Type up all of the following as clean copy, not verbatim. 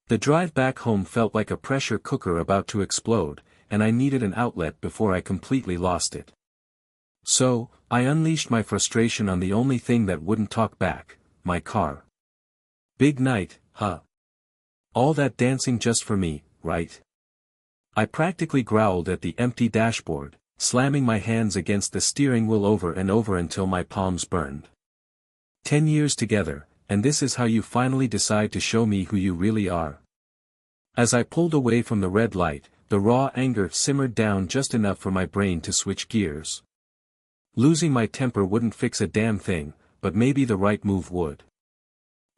The drive back home felt like a pressure cooker about to explode, and I needed an outlet before I completely lost it. So, I unleashed my frustration on the only thing that wouldn't talk back, my car. Big night, huh? All that dancing just for me, right? I practically growled at the empty dashboard, slamming my hands against the steering wheel over and over until my palms burned. 10 years together, and this is how you finally decide to show me who you really are. As I pulled away from the red light, the raw anger simmered down just enough for my brain to switch gears. Losing my temper wouldn't fix a damn thing, but maybe the right move would.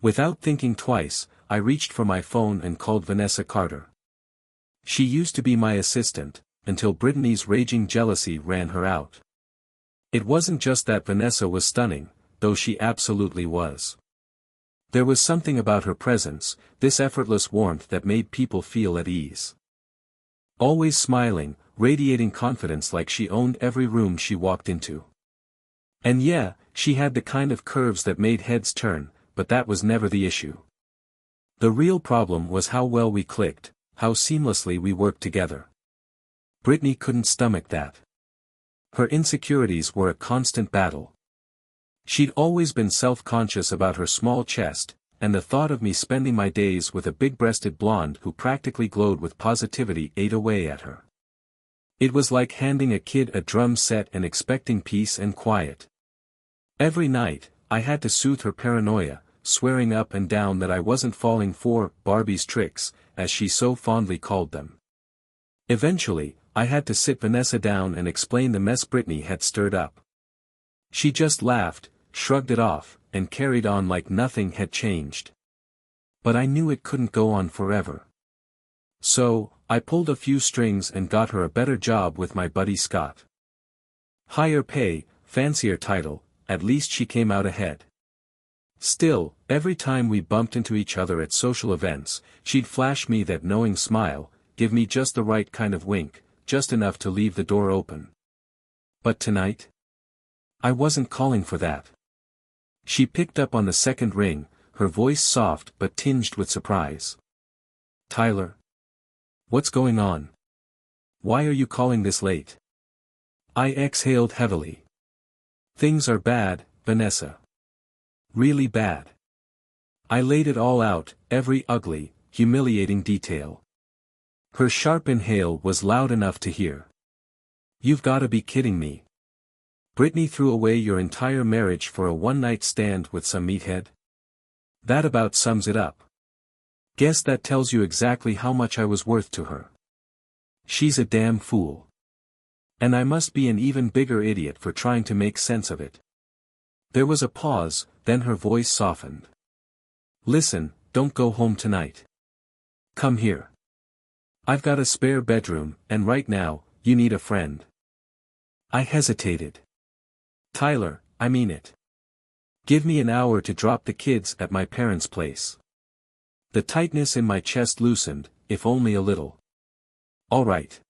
Without thinking twice, I reached for my phone and called Vanessa Carter. She used to be my assistant, until Brittany's raging jealousy ran her out. It wasn't just that Vanessa was stunning, though she absolutely was. There was something about her presence, this effortless warmth that made people feel at ease. Always smiling, radiating confidence like she owned every room she walked into. And yeah, she had the kind of curves that made heads turn, but that was never the issue. The real problem was how well we clicked, how seamlessly we worked together. Brittany couldn't stomach that. Her insecurities were a constant battle. She'd always been self-conscious about her small chest, and the thought of me spending my days with a big-breasted blonde who practically glowed with positivity ate away at her. It was like handing a kid a drum set and expecting peace and quiet. Every night, I had to soothe her paranoia, swearing up and down that I wasn't falling for Barbie's tricks, as she so fondly called them. Eventually, I had to sit Vanessa down and explain the mess Brittany had stirred up. She just laughed, shrugged it off, and carried on like nothing had changed. But I knew it couldn't go on forever. So, I pulled a few strings and got her a better job with my buddy Scott. Higher pay, fancier title, at least she came out ahead. Still, every time we bumped into each other at social events, she'd flash me that knowing smile, give me just the right kind of wink, just enough to leave the door open. But tonight? I wasn't calling for that. She picked up on the second ring, her voice soft but tinged with surprise. Tyler? What's going on? Why are you calling this late? I exhaled heavily. Things are bad, Vanessa. Really bad. I laid it all out, every ugly, humiliating detail. Her sharp inhale was loud enough to hear. You've gotta be kidding me. Brittany threw away your entire marriage for a one-night stand with some meathead? That about sums it up. Guess that tells you exactly how much I was worth to her. She's a damn fool. And I must be an even bigger idiot for trying to make sense of it. There was a pause, then her voice softened. Listen, don't go home tonight. Come here. I've got a spare bedroom, and right now, you need a friend. I hesitated. Tyler, I mean it. Give me an hour to drop the kids at my parents' place. The tightness in my chest loosened, if only a little. All right.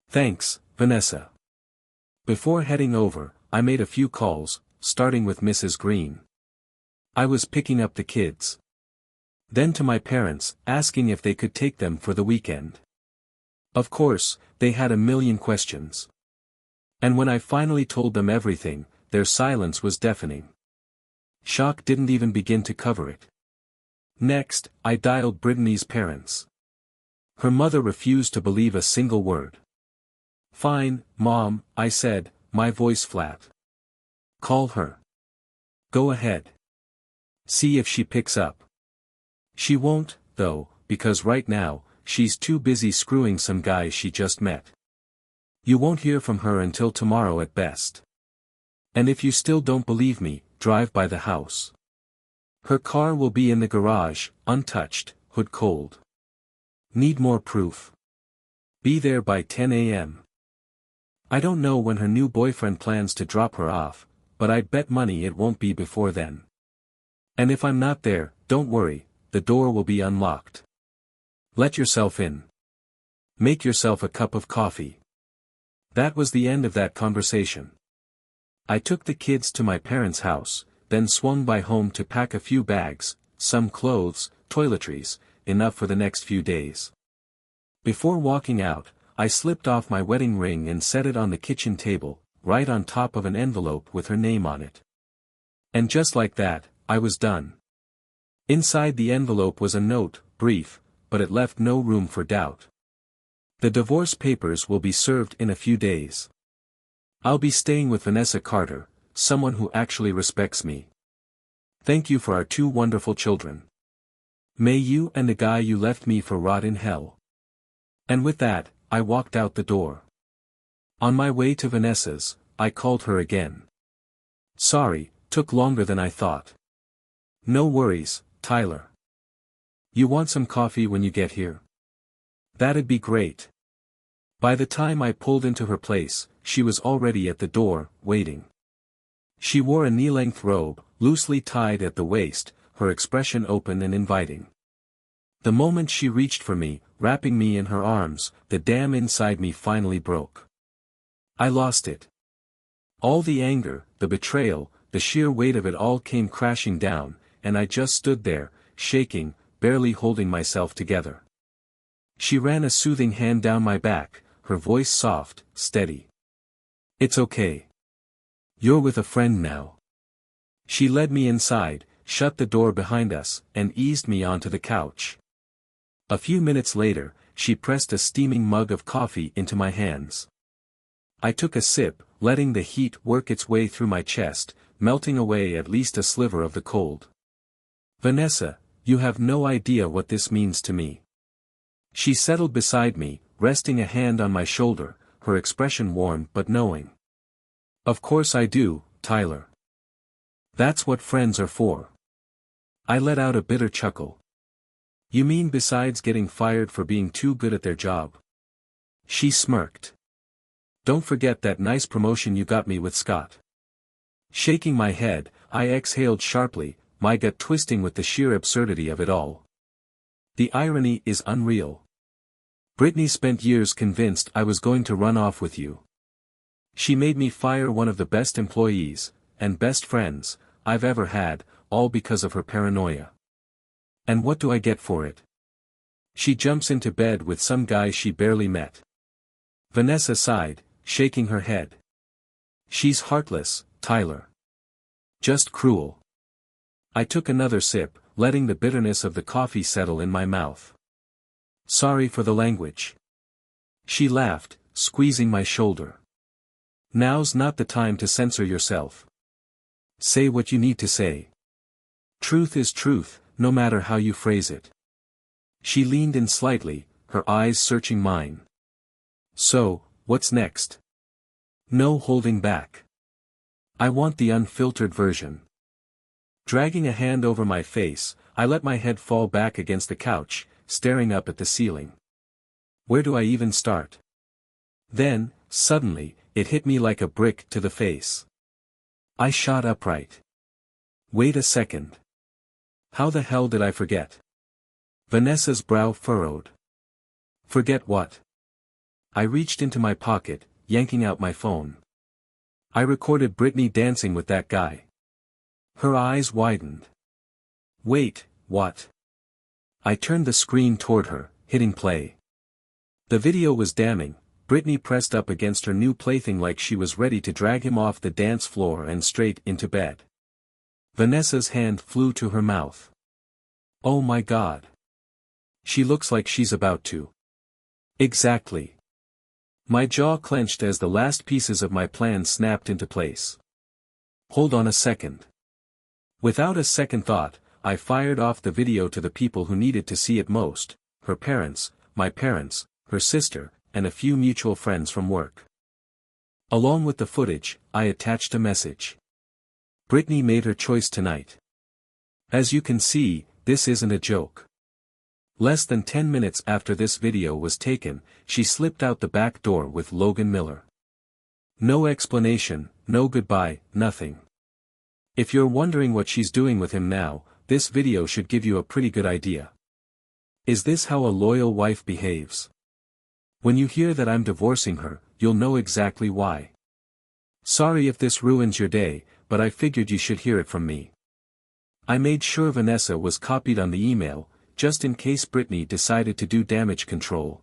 Thanks, Vanessa. Before heading over, I made a few calls, starting with Mrs. Green. I was picking up the kids. Then to my parents, asking if they could take them for the weekend. Of course, they had a million questions. And when I finally told them everything, their silence was deafening. Shock didn't even begin to cover it. Next, I dialed Brittany's parents. Her mother refused to believe a single word. Fine, Mom, I said, my voice flat. Call her. Go ahead. See if she picks up. She won't, though, because right now, she's too busy screwing some guy she just met. You won't hear from her until tomorrow at best. And if you still don't believe me, drive by the house. Her car will be in the garage, untouched, hood cold. Need more proof? Be there by 10 a.m. I don't know when her new boyfriend plans to drop her off, but I'd bet money it won't be before then. And if I'm not there, don't worry, the door will be unlocked. Let yourself in. Make yourself a cup of coffee. That was the end of that conversation. I took the kids to my parents' house, then swung by home to pack a few bags, some clothes, toiletries, enough for the next few days. Before walking out, I slipped off my wedding ring and set it on the kitchen table, right on top of an envelope with her name on it. And just like that, I was done. Inside the envelope was a note, brief, but it left no room for doubt. The divorce papers will be served in a few days. I'll be staying with Vanessa Carter, someone who actually respects me. Thank you for our 2 wonderful children. May you and the guy you left me for rot in hell. And with that, I walked out the door. On my way to Vanessa's, I called her again. Sorry, took longer than I thought. No worries, Tyler. You want some coffee when you get here? That'd be great. By the time I pulled into her place, she was already at the door, waiting. She wore a knee-length robe, loosely tied at the waist, her expression open and inviting. The moment she reached for me, wrapping me in her arms, the dam inside me finally broke. I lost it. All the anger, the betrayal, the sheer weight of it all came crashing down, and I just stood there, shaking, barely holding myself together. She ran a soothing hand down my back, her voice soft, steady. It's okay. You're with a friend now. She led me inside, shut the door behind us, and eased me onto the couch. A few minutes later, she pressed a steaming mug of coffee into my hands. I took a sip, letting the heat work its way through my chest, melting away at least a sliver of the cold. Vanessa, you have no idea what this means to me. She settled beside me, resting a hand on my shoulder, her expression warm but knowing. Of course I do, Tyler. That's what friends are for. I let out a bitter chuckle. You mean besides getting fired for being too good at their job? She smirked. Don't forget that nice promotion you got me with Scott. Shaking my head, I exhaled sharply, my gut twisting with the sheer absurdity of it all. The irony is unreal. Brittany spent years convinced I was going to run off with you. She made me fire one of the best employees, and best friends, I've ever had, all because of her paranoia. And what do I get for it? She jumps into bed with some guy she barely met. Vanessa sighed, shaking her head. She's heartless, Tyler. Just cruel. I took another sip, letting the bitterness of the coffee settle in my mouth. Sorry for the language. She laughed, squeezing my shoulder. Now's not the time to censor yourself. Say what you need to say. Truth is truth, no matter how you phrase it. She leaned in slightly, her eyes searching mine. So, what's next? No holding back. I want the unfiltered version. Dragging a hand over my face, I let my head fall back against the couch, staring up at the ceiling. Where do I even start? Then, suddenly, it hit me like a brick to the face. I shot upright. Wait a second. How the hell did I forget? Vanessa's brow furrowed. Forget what? I reached into my pocket, yanking out my phone. I recorded Brittany dancing with that guy. Her eyes widened. Wait, what? I turned the screen toward her, hitting play. The video was damning. Brittany pressed up against her new plaything like she was ready to drag him off the dance floor and straight into bed. Vanessa's hand flew to her mouth. Oh my God. She looks like she's about to. Exactly. My jaw clenched as the last pieces of my plan snapped into place. Hold on a second. Without a second thought, I fired off the video to the people who needed to see it most, her parents, my parents, her sister, and a few mutual friends from work. Along with the footage, I attached a message. Brittany made her choice tonight. As you can see, this isn't a joke. Less than 10 minutes after this video was taken, she slipped out the back door with Logan Miller. No explanation, no goodbye, nothing. If you're wondering what she's doing with him now, this video should give you a pretty good idea. Is this how a loyal wife behaves? When you hear that I'm divorcing her, you'll know exactly why. Sorry if this ruins your day, but I figured you should hear it from me. I made sure Vanessa was copied on the email, just in case Brittany decided to do damage control.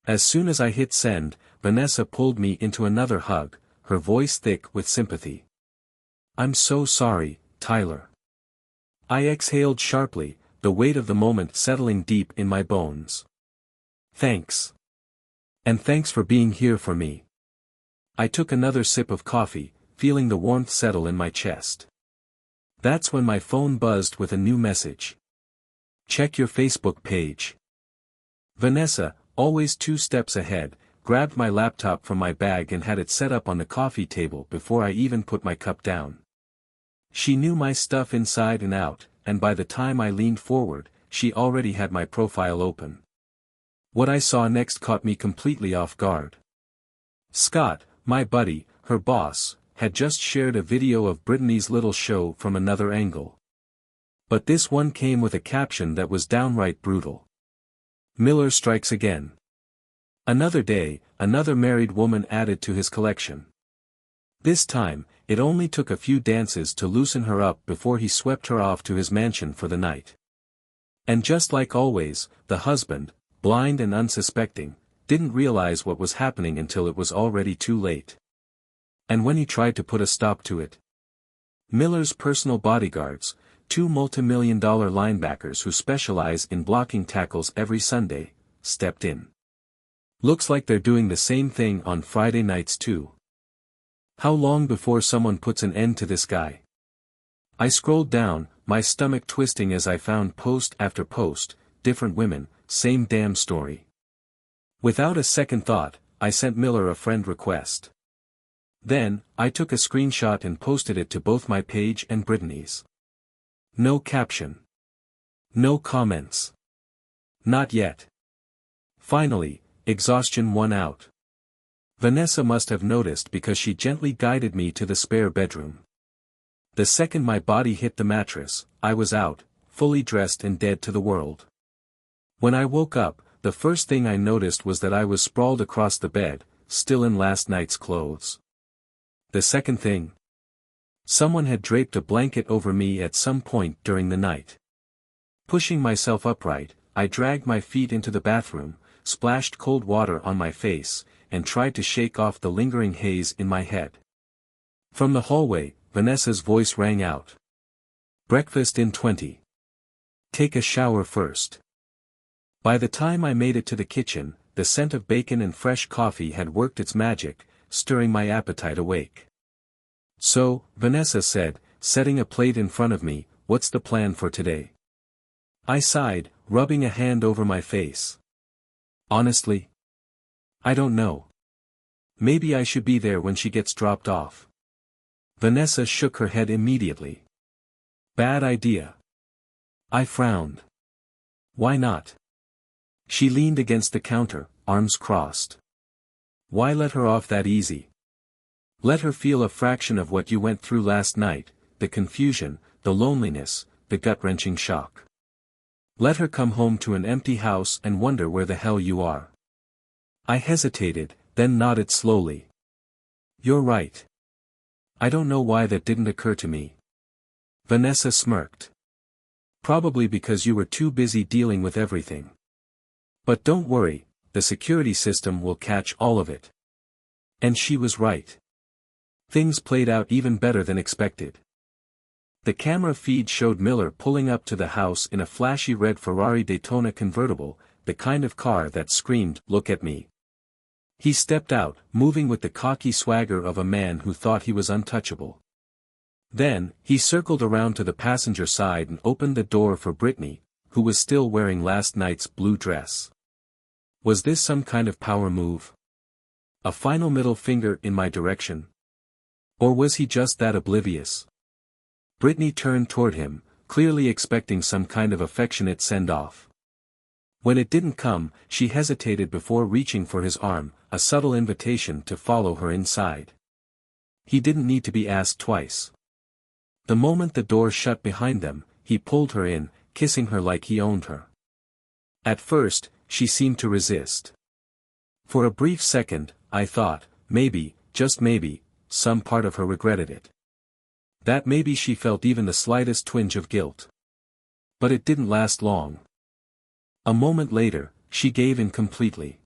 As soon as I hit send, Vanessa pulled me into another hug, her voice thick with sympathy. "I'm so sorry, Tyler." I exhaled sharply, the weight of the moment settling deep in my bones. "Thanks. And thanks for being here for me." I took another sip of coffee, feeling the warmth settle in my chest. That's when my phone buzzed with a new message. "Check your Facebook page." Vanessa, always 2 steps ahead, grabbed my laptop from my bag and had it set up on the coffee table before I even put my cup down. She knew my stuff inside and out, and by the time I leaned forward, she already had my profile open. What I saw next caught me completely off guard. Scott, my buddy, her boss, had just shared a video of Brittany's little show from another angle. But this one came with a caption that was downright brutal. "Miller strikes again. Another day, another married woman added to his collection. This time, it only took a few dances to loosen her up before he swept her off to his mansion for the night." And just like always, the husband, blind and unsuspecting, didn't realize what was happening until it was already too late. And when he tried to put a stop to it, Miller's personal bodyguards, 2 multimillion-dollar linebackers who specialize in blocking tackles every Sunday, stepped in. Looks like they're doing the same thing on Friday nights too. How long before someone puts an end to this guy? I scrolled down, my stomach twisting as I found post after post, different women, same damn story. Without a second thought, I sent Miller a friend request. Then, I took a screenshot and posted it to both my page and Brittany's. No caption. No comments. Not yet. Finally, exhaustion won out. Vanessa must have noticed because she gently guided me to the spare bedroom. The second my body hit the mattress, I was out, fully dressed and dead to the world. When I woke up, the first thing I noticed was that I was sprawled across the bed, still in last night's clothes. The second thing? Someone had draped a blanket over me at some point during the night. Pushing myself upright, I dragged my feet into the bathroom, splashed cold water on my face, and tried to shake off the lingering haze in my head. From the hallway, Vanessa's voice rang out. "Breakfast in 20. Take a shower first." By the time I made it to the kitchen, the scent of bacon and fresh coffee had worked its magic, stirring my appetite awake. "So," Vanessa said, setting a plate in front of me, "what's the plan for today?" I sighed, rubbing a hand over my face. "Honestly, I don't know. Maybe I should be there when she gets dropped off." Vanessa shook her head immediately. "Bad idea." I frowned. "Why not?" She leaned against the counter, arms crossed. "Why let her off that easy? Let her feel a fraction of what you went through last night, the confusion, the loneliness, the gut-wrenching shock. Let her come home to an empty house and wonder where the hell you are." I hesitated, then nodded slowly. "You're right. I don't know why that didn't occur to me." Vanessa smirked. "Probably because you were too busy dealing with everything. But don't worry, the security system will catch all of it." And she was right. Things played out even better than expected. The camera feed showed Miller pulling up to the house in a flashy red Ferrari Daytona convertible, the kind of car that screamed, "Look at me." He stepped out, moving with the cocky swagger of a man who thought he was untouchable. Then, he circled around to the passenger side and opened the door for Brittany, who was still wearing last night's blue dress. Was this some kind of power move? A final middle finger in my direction? Or was he just that oblivious? Brittany turned toward him, clearly expecting some kind of affectionate send-off. When it didn't come, she hesitated before reaching for his arm, a subtle invitation to follow her inside. He didn't need to be asked twice. The moment the door shut behind them, he pulled her in, kissing her like he owned her. At first, she seemed to resist. For a brief second, I thought, maybe, just maybe, some part of her regretted it. That maybe she felt even the slightest twinge of guilt. But it didn't last long. A moment later, she gave in completely.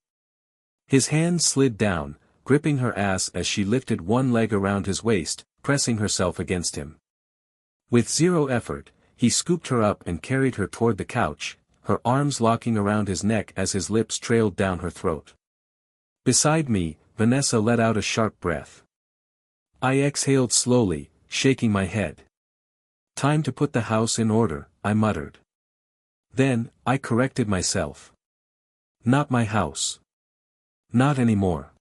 His hand slid down, gripping her ass as she lifted one leg around his waist, pressing herself against him. With zero effort, he scooped her up and carried her toward the couch, her arms locking around his neck as his lips trailed down her throat. Beside me, Vanessa let out a sharp breath. I exhaled slowly, shaking my head. Time to put the house in order, I muttered. Then, I corrected myself. Not my house. Not anymore.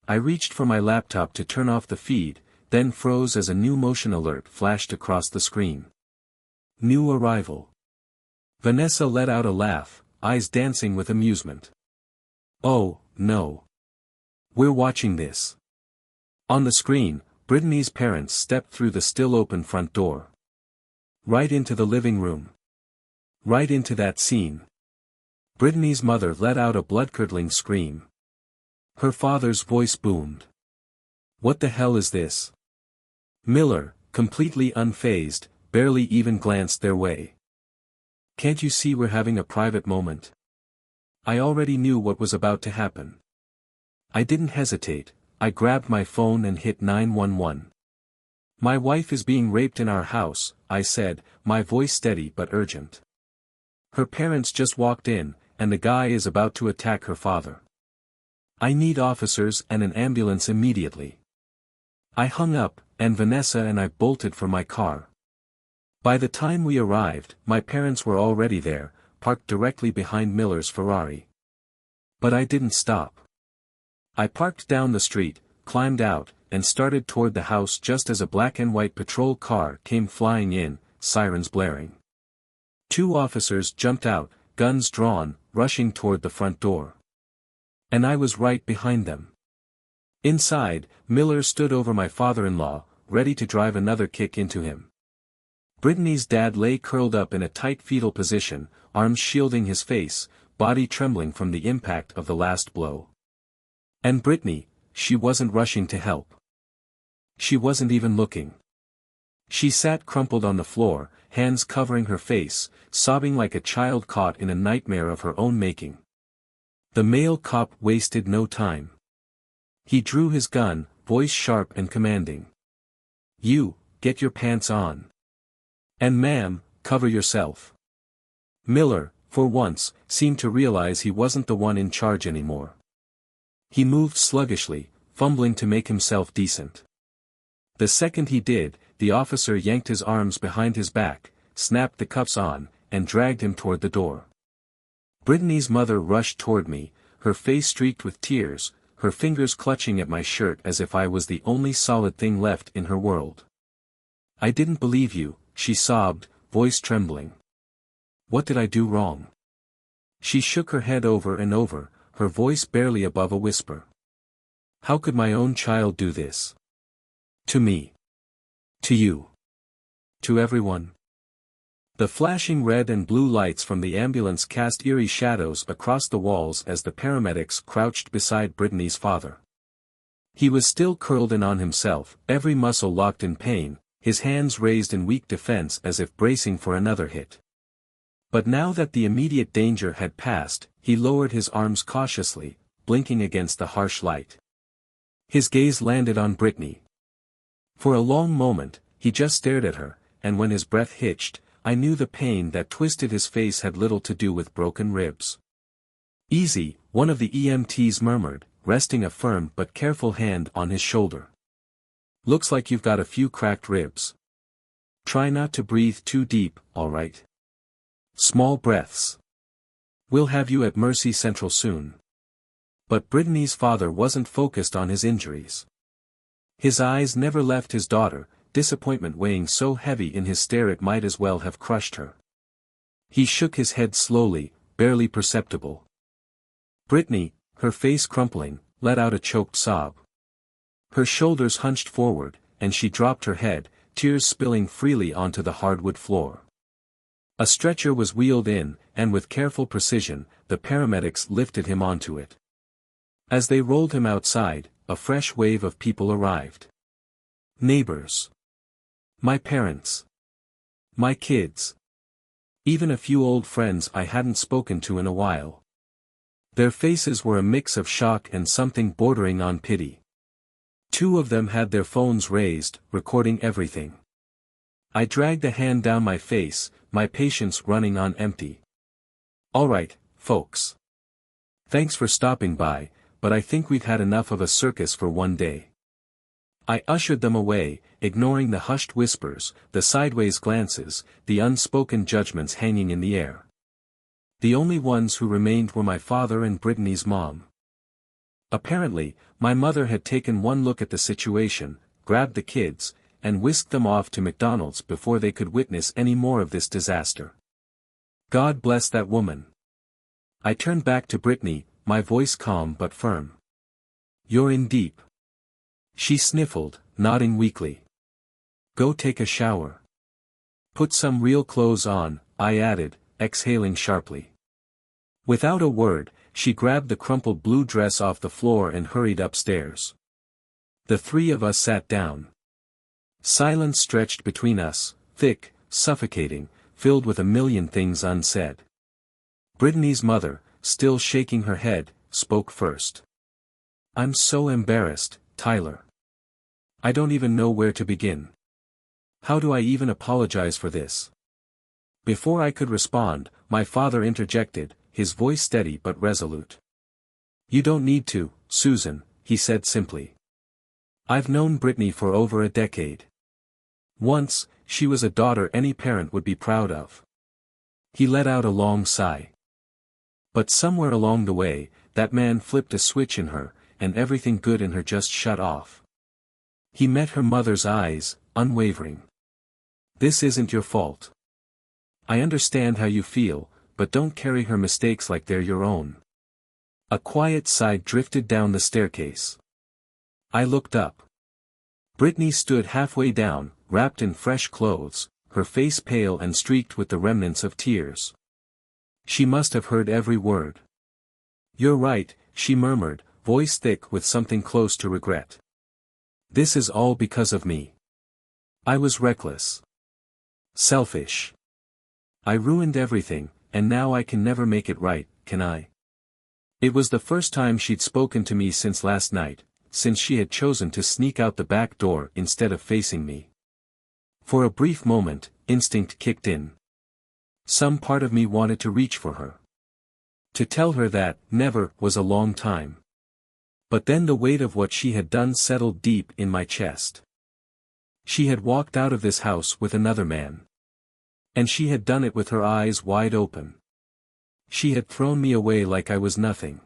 I reached for my laptop to turn off the feed, then froze as a new motion alert flashed across the screen. New arrival. Vanessa let out a laugh, eyes dancing with amusement. Oh, no. We're watching this. On the screen, Brittany's parents stepped through the still open front door. Right into the living room. Right into that scene. Brittany's mother let out a blood-curdling scream. Her father's voice boomed. What the hell is this? Miller, completely unfazed, barely even glanced their way. Can't you see we're having a private moment? I already knew what was about to happen. I didn't hesitate, I grabbed my phone and hit 911. My wife is being raped in our house, I said, my voice steady but urgent. Her parents just walked in, and the guy is about to attack her father. I need officers and an ambulance immediately. I hung up, and Vanessa and I bolted for my car. By the time we arrived, my parents were already there, parked directly behind Miller's Ferrari. But I didn't stop. I parked down the street, climbed out, and started toward the house just as a black and white patrol car came flying in, sirens blaring. 2 officers jumped out, guns drawn, rushing toward the front door. And I was right behind them. Inside, Miller stood over my father-in-law, ready to drive another kick into him. Brittany's dad lay curled up in a tight fetal position, arms shielding his face, body trembling from the impact of the last blow. And Brittany, she wasn't rushing to help. She wasn't even looking. She sat crumpled on the floor, hands covering her face, sobbing like a child caught in a nightmare of her own making. The male cop wasted no time. He drew his gun, voice sharp and commanding. You, get your pants on. And ma'am, cover yourself. Miller, for once, seemed to realize he wasn't the one in charge anymore. He moved sluggishly, fumbling to make himself decent. The second he did, the officer yanked his arms behind his back, snapped the cuffs on, and dragged him toward the door. Brittany's mother rushed toward me, her face streaked with tears, her fingers clutching at my shirt as if I was the only solid thing left in her world. I didn't believe you, she sobbed, voice trembling. What did I do wrong? She shook her head over and over, her voice barely above a whisper. How could my own child do this? To me. To you. To everyone. The flashing red and blue lights from the ambulance cast eerie shadows across the walls as the paramedics crouched beside Brittany's father. He was still curled in on himself, every muscle locked in pain, his hands raised in weak defense as if bracing for another hit. But now that the immediate danger had passed, he lowered his arms cautiously, blinking against the harsh light. His gaze landed on Brittany. For a long moment, he just stared at her, and when his breath hitched, I knew the pain that twisted his face had little to do with broken ribs. Easy, one of the EMTs murmured, resting a firm but careful hand on his shoulder. Looks like you've got a few cracked ribs. Try not to breathe too deep, all right? Small breaths. We'll have you at Mercy Central soon. But Brittany's father wasn't focused on his injuries. His eyes never left his daughter, disappointment weighing so heavy in his stare it might as well have crushed her. He shook his head slowly, barely perceptible. Brittany, her face crumpling, let out a choked sob. Her shoulders hunched forward, and she dropped her head, tears spilling freely onto the hardwood floor. A stretcher was wheeled in, and with careful precision, the paramedics lifted him onto it. As they rolled him outside, a fresh wave of people arrived. Neighbors. My parents. My kids. Even a few old friends I hadn't spoken to in a while. Their faces were a mix of shock and something bordering on pity. Two of them had their phones raised, recording everything. I dragged a hand down my face, my patience running on empty. "Alright, folks. Thanks for stopping by, but I think we've had enough of a circus for one day." I ushered them away, ignoring the hushed whispers, the sideways glances, the unspoken judgments hanging in the air. The only ones who remained were my father and Brittany's mom. Apparently, my mother had taken one look at the situation, grabbed the kids, and whisked them off to McDonald's before they could witness any more of this disaster. God bless that woman. I turned back to Brittany, my voice calm but firm. "You're in deep." She sniffled, nodding weakly. "Go take a shower. Put some real clothes on," I added, exhaling sharply. Without a word, she grabbed the crumpled blue dress off the floor and hurried upstairs. The three of us sat down. Silence stretched between us, thick, suffocating, filled with a million things unsaid. Brittany's mother, still shaking her head, spoke first. "I'm so embarrassed, Tyler. I don't even know where to begin. How do I even apologize for this?" Before I could respond, my father interjected, his voice steady but resolute. "You don't need to, Susan," he said simply. "I've known Brittany for over a decade. Once, she was a daughter any parent would be proud of." He let out a long sigh. "But somewhere along the way, that man flipped a switch in her, and everything good in her just shut off. He met her mother's eyes, unwavering. This isn't your fault. I understand how you feel, but don't carry her mistakes like they're your own." A quiet sigh drifted down the staircase. I looked up. Brittany stood halfway down, wrapped in fresh clothes, her face pale and streaked with the remnants of tears. She must have heard every word. "You're right," she murmured, voice thick with something close to regret. "This is all because of me. I was reckless. Selfish. I ruined everything, and now I can never make it right, can I?" It was the first time she'd spoken to me since last night, since she had chosen to sneak out the back door instead of facing me. For a brief moment, instinct kicked in. Some part of me wanted to reach for her. To tell her that, never, was a long time. But then the weight of what she had done settled deep in my chest. She had walked out of this house with another man. And she had done it with her eyes wide open. She had thrown me away like I was nothing.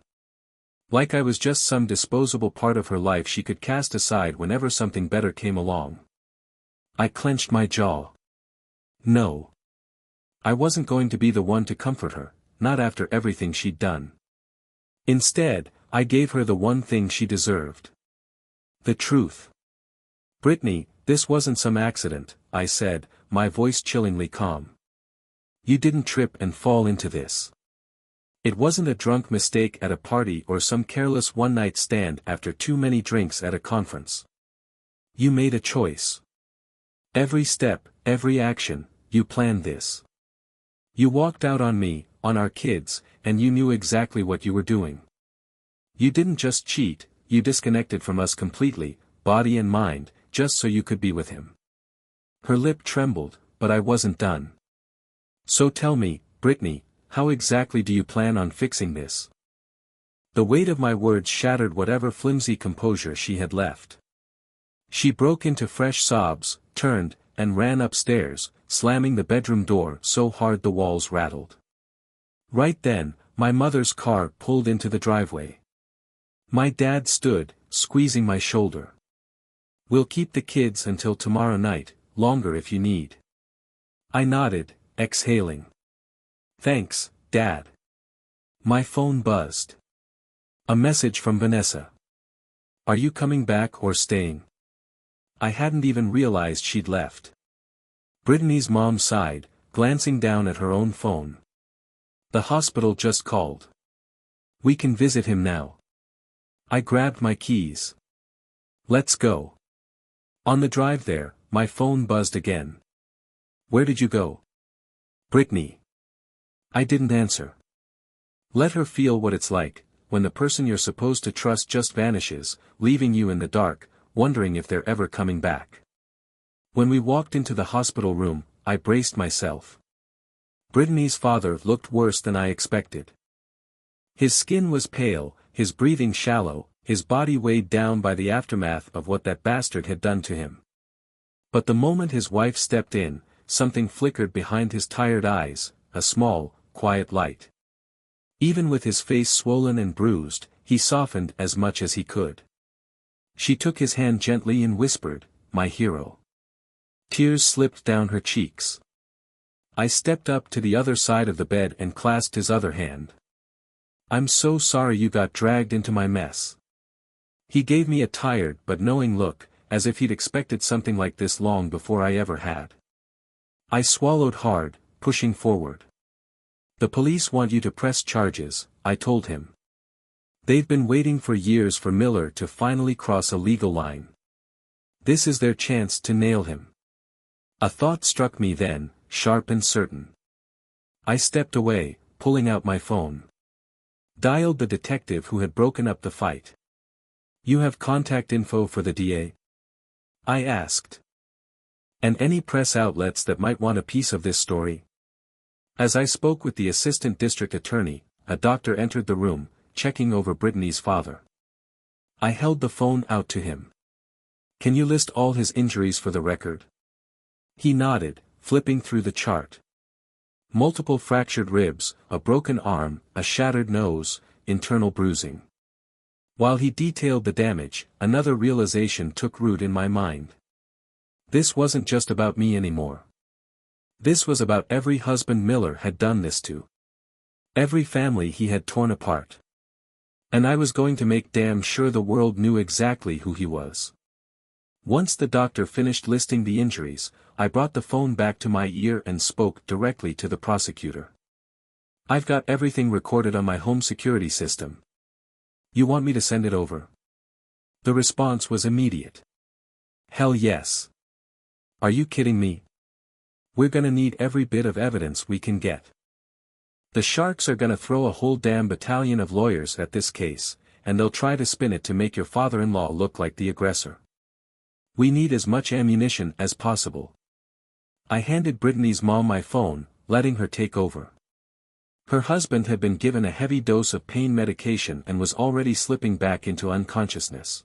Like I was just some disposable part of her life she could cast aside whenever something better came along. I clenched my jaw. No. I wasn't going to be the one to comfort her, not after everything she'd done. Instead, I gave her the one thing she deserved. The truth. "Brittany, this wasn't some accident," I said, my voice chillingly calm. "You didn't trip and fall into this. It wasn't a drunk mistake at a party or some careless one-night stand after too many drinks at a conference. You made a choice. Every step, every action, you planned this. You walked out on me, on our kids, and you knew exactly what you were doing. You didn't just cheat, you disconnected from us completely, body and mind, just so you could be with him." Her lip trembled, but I wasn't done. "So tell me, Brittany, how exactly do you plan on fixing this?" The weight of my words shattered whatever flimsy composure she had left. She broke into fresh sobs, turned, and ran upstairs, slamming the bedroom door so hard the walls rattled. Right then, my mother's car pulled into the driveway. My dad stood, squeezing my shoulder. "We'll keep the kids until tomorrow night, longer if you need." I nodded, exhaling. "Thanks, Dad." My phone buzzed. A message from Vanessa. "Are you coming back or staying?" I hadn't even realized she'd left. Brittany's mom sighed, glancing down at her own phone. "The hospital just called. We can visit him now." I grabbed my keys. "Let's go." On the drive there, my phone buzzed again. "Where did you go?" "Brittany." I didn't answer. Let her feel what it's like, when the person you're supposed to trust just vanishes, leaving you in the dark, wondering if they're ever coming back. When we walked into the hospital room, I braced myself. Brittany's father looked worse than I expected. His skin was pale, his breathing shallow, his body weighed down by the aftermath of what that bastard had done to him. But the moment his wife stepped in, something flickered behind his tired eyes, a small, quiet light. Even with his face swollen and bruised, he softened as much as he could. She took his hand gently and whispered, "My hero." Tears slipped down her cheeks. I stepped up to the other side of the bed and clasped his other hand. "I'm so sorry you got dragged into my mess." He gave me a tired but knowing look, as if he'd expected something like this long before I ever had. I swallowed hard, pushing forward. "The police want you to press charges," I told him. "They've been waiting for years for Miller to finally cross a legal line. This is their chance to nail him." A thought struck me then, sharp and certain. I stepped away, pulling out my phone. Dialed the detective who had broken up the fight. "You have contact info for the DA?" I asked. "And any press outlets that might want a piece of this story?" As I spoke with the assistant district attorney, a doctor entered the room, checking over Brittany's father. I held the phone out to him. "Can you list all his injuries for the record?" He nodded, flipping through the chart. Multiple fractured ribs, a broken arm, a shattered nose, internal bruising. While he detailed the damage, another realization took root in my mind. This wasn't just about me anymore. This was about every husband Miller had done this to. Every family he had torn apart. And I was going to make damn sure the world knew exactly who he was. Once the doctor finished listing the injuries, I brought the phone back to my ear and spoke directly to the prosecutor. "I've got everything recorded on my home security system. You want me to send it over?" The response was immediate. "Hell yes. Are you kidding me? We're gonna need every bit of evidence we can get. The Sharks are gonna throw a whole damn battalion of lawyers at this case, and they'll try to spin it to make your father-in-law look like the aggressor. We need as much ammunition as possible." I handed Brittany's mom my phone, letting her take over. Her husband had been given a heavy dose of pain medication and was already slipping back into unconsciousness.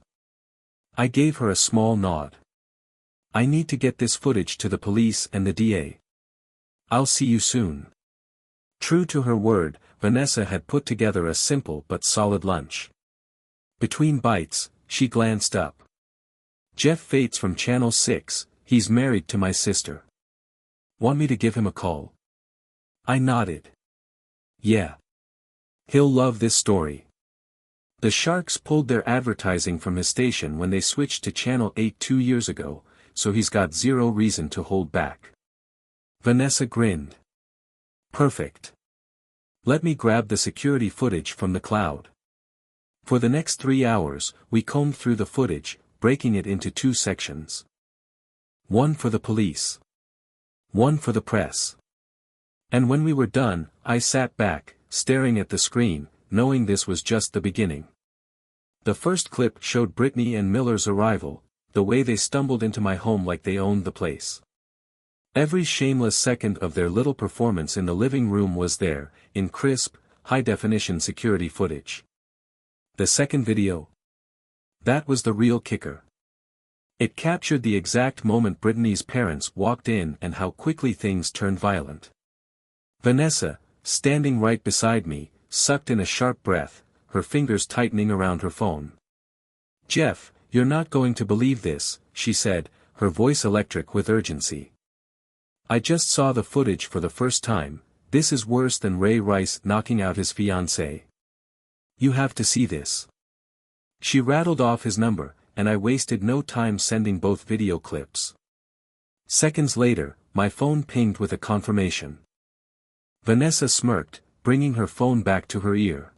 I gave her a small nod. "I need to get this footage to the police and the DA. I'll see you soon." True to her word, Vanessa had put together a simple but solid lunch. Between bites, she glanced up. "Jeff Fates from Channel 6, he's married to my sister. Want me to give him a call?" I nodded. "Yeah. He'll love this story." The Sharks pulled their advertising from his station when they switched to Channel 8 2 years ago, so he's got zero reason to hold back. Vanessa grinned. "Perfect. Let me grab the security footage from the cloud." For the next 3 hours, we combed through the footage, breaking it into 2 sections. One for the police. One for the press. And when we were done, I sat back, staring at the screen, knowing this was just the beginning. The first clip showed Brittany and Miller's arrival, the way they stumbled into my home like they owned the place. Every shameless second of their little performance in the living room was there, in crisp, high-definition security footage. The second video? That was the real kicker. It captured the exact moment Brittany's parents walked in and how quickly things turned violent. Vanessa, standing right beside me, sucked in a sharp breath, her fingers tightening around her phone. "Jeff, you're not going to believe this," she said, her voice electric with urgency. "I just saw the footage for the first time. This is worse than Ray Rice knocking out his fiancée. You have to see this." She rattled off his number, and I wasted no time sending both video clips. Seconds later, my phone pinged with a confirmation. Vanessa smirked, bringing her phone back to her ear.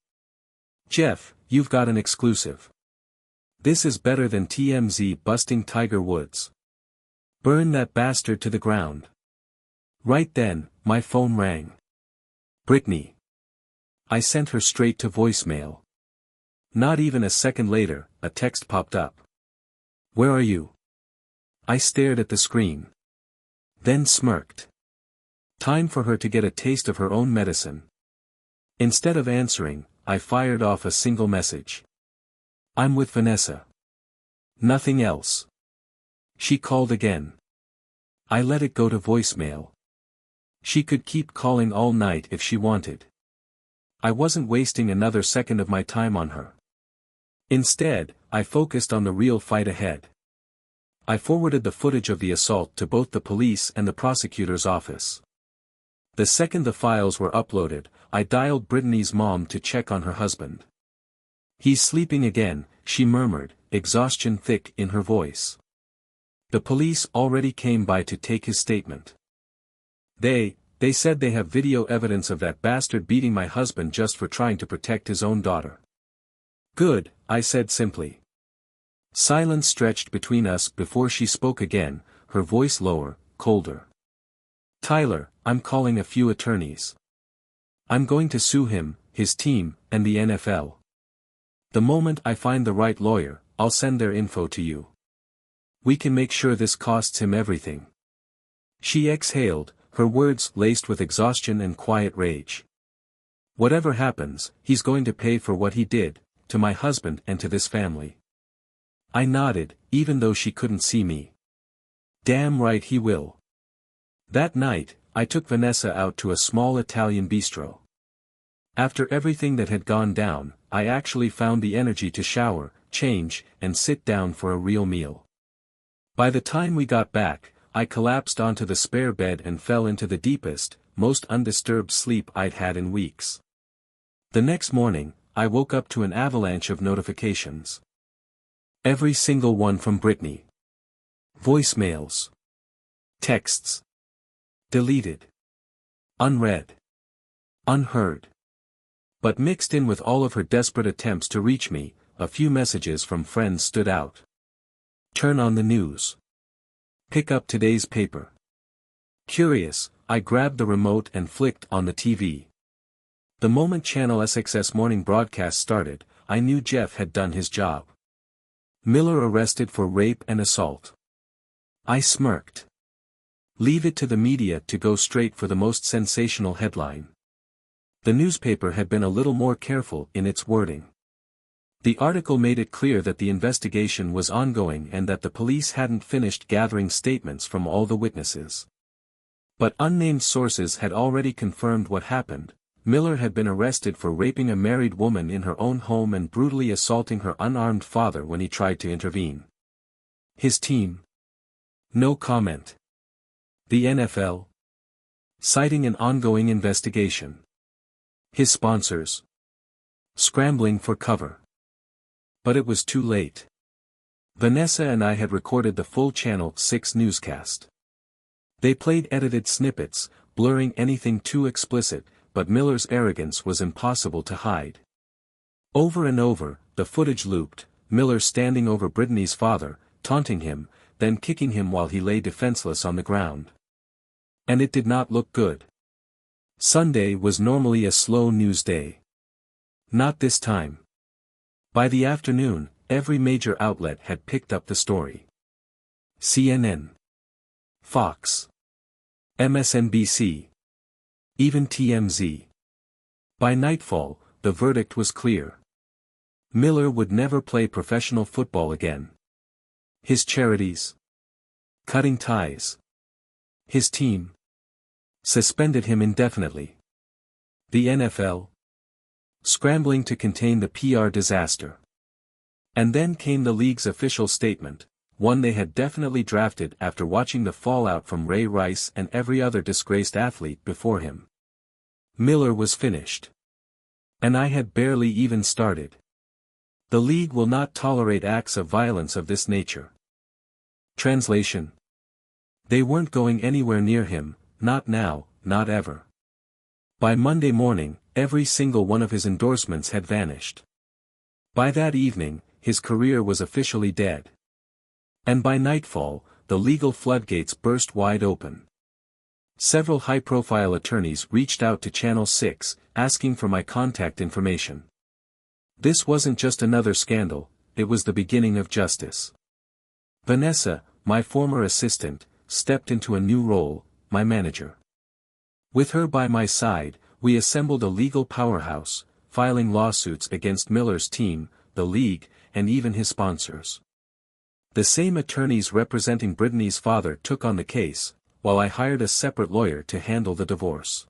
"Jeff, you've got an exclusive. This is better than TMZ busting Tiger Woods. Burn that bastard to the ground." Right then, my phone rang. Brittany. I sent her straight to voicemail. Not even a second later, a text popped up. Where are you? I stared at the screen. Then smirked. Time for her to get a taste of her own medicine. Instead of answering, I fired off a single message. I'm with Vanessa. Nothing else. She called again. I let it go to voicemail. She could keep calling all night if she wanted. I wasn't wasting another second of my time on her. Instead, I focused on the real fight ahead. I forwarded the footage of the assault to both the police and the prosecutor's office. The second the files were uploaded, I dialed Brittany's mom to check on her husband. He's sleeping again, she murmured, exhaustion thick in her voice. The police already came by to take his statement. They said they have video evidence of that bastard beating my husband just for trying to protect his own daughter. Good, I said simply. Silence stretched between us before she spoke again, her voice lower, colder. Tyler, I'm calling a few attorneys. I'm going to sue him, his team, and the NFL. The moment I find the right lawyer, I'll send their info to you. We can make sure this costs him everything. She exhaled, her words laced with exhaustion and quiet rage. Whatever happens, he's going to pay for what he did, to my husband and to this family. I nodded, even though she couldn't see me. Damn right he will. That night, I took Vanessa out to a small Italian bistro. After everything that had gone down, I actually found the energy to shower, change, and sit down for a real meal. By the time we got back, I collapsed onto the spare bed and fell into the deepest, most undisturbed sleep I'd had in weeks. The next morning, I woke up to an avalanche of notifications. Every single one from Brittany. Voicemails. Texts. Deleted. Unread. Unheard. But mixed in with all of her desperate attempts to reach me, a few messages from friends stood out. Turn on the news. Pick up today's paper. Curious, I grabbed the remote and flicked on the TV. The moment Channel SXS morning broadcast started, I knew Jeff had done his job. Miller arrested for rape and assault. I smirked. Leave it to the media to go straight for the most sensational headline. The newspaper had been a little more careful in its wording. The article made it clear that the investigation was ongoing and that the police hadn't finished gathering statements from all the witnesses. But unnamed sources had already confirmed what happened. Miller had been arrested for raping a married woman in her own home and brutally assaulting her unarmed father when he tried to intervene. His team? No comment. The NFL? Citing an ongoing investigation. His sponsors? Scrambling for cover. But it was too late. Vanessa and I had recorded the full Channel 6 newscast. They played edited snippets, blurring anything too explicit, but Miller's arrogance was impossible to hide. Over and over, the footage looped, Miller standing over Brittany's father, taunting him, then kicking him while he lay defenseless on the ground. And it did not look good. Sunday was normally a slow news day. Not this time. By the afternoon, every major outlet had picked up the story. CNN. Fox. MSNBC. Even TMZ. By nightfall, the verdict was clear. Miller would never play professional football again. His charities? Cutting ties. His team? Suspended him indefinitely. The NFL? Scrambling to contain the PR disaster. And then came the league's official statement, one they had definitely drafted after watching the fallout from Ray Rice and every other disgraced athlete before him. Miller was finished. And I had barely even started. The league will not tolerate acts of violence of this nature. Translation. They weren't going anywhere near him, not now, not ever. By Monday morning, every single one of his endorsements had vanished. By that evening, his career was officially dead. And by nightfall, the legal floodgates burst wide open. Several high-profile attorneys reached out to Channel 6, asking for my contact information. This wasn't just another scandal, it was the beginning of justice. Vanessa, my former assistant, stepped into a new role, my manager. With her by my side, we assembled a legal powerhouse, filing lawsuits against Miller's team, the league, and even his sponsors. The same attorneys representing Brittany's father took on the case, while I hired a separate lawyer to handle the divorce.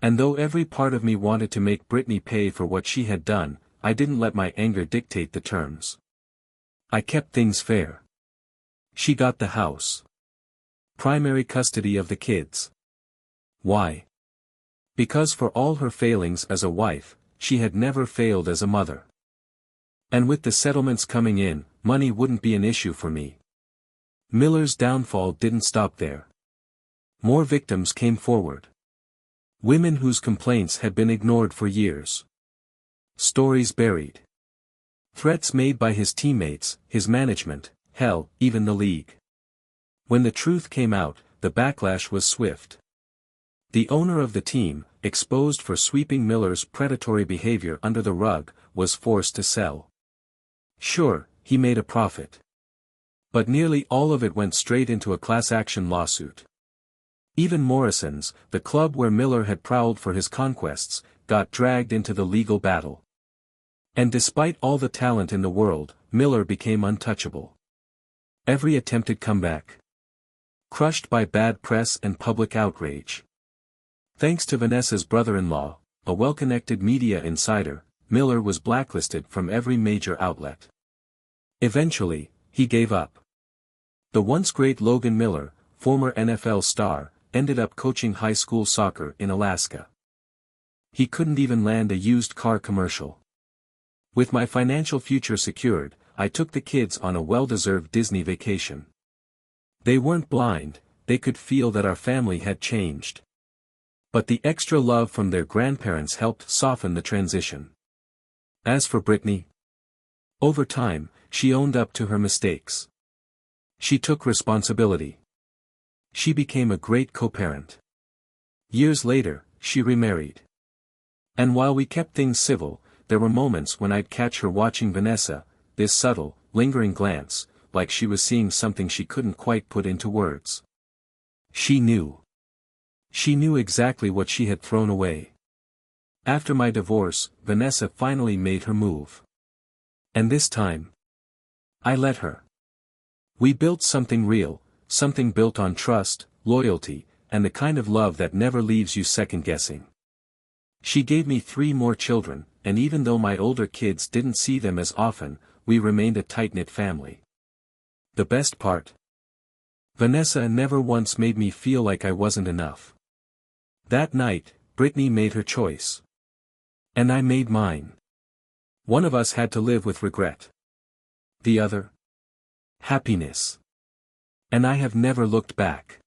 And though every part of me wanted to make Brittany pay for what she had done, I didn't let my anger dictate the terms. I kept things fair. She got the house. Primary custody of the kids. Why? Because for all her failings as a wife, she had never failed as a mother. And with the settlements coming in, money wouldn't be an issue for me. Miller's downfall didn't stop there. More victims came forward. Women whose complaints had been ignored for years. Stories buried. Threats made by his teammates, his management, hell, even the league. When the truth came out, the backlash was swift. The owner of the team, exposed for sweeping Miller's predatory behavior under the rug, was forced to sell. Sure, he made a profit. But nearly all of it went straight into a class action lawsuit. Even Morrison's, the club where Miller had prowled for his conquests, got dragged into the legal battle. And despite all the talent in the world, Miller became untouchable. Every attempted comeback. Crushed by bad press and public outrage. Thanks to Vanessa's brother-in-law, a well-connected media insider, Miller was blacklisted from every major outlet. Eventually, he gave up. The once great Logan Miller, former NFL star, ended up coaching high school soccer in Alaska. He couldn't even land a used car commercial. With my financial future secured, I took the kids on a well-deserved Disney vacation. They weren't blind, they could feel that our family had changed. But the extra love from their grandparents helped soften the transition. As for Brittany, over time, she owned up to her mistakes. She took responsibility. She became a great co-parent. Years later, she remarried. And while we kept things civil, there were moments when I'd catch her watching Vanessa, this subtle, lingering glance, like she was seeing something she couldn't quite put into words. She knew. She knew exactly what she had thrown away. After my divorce, Vanessa finally made her move. And this time, I let her. We built something real, something built on trust, loyalty, and the kind of love that never leaves you second-guessing. She gave me 3 more children, and even though my older kids didn't see them as often, we remained a tight-knit family. The best part? Vanessa never once made me feel like I wasn't enough. That night, Brittany made her choice. And I made mine. One of us had to live with regret. The other? Happiness. And I have never looked back.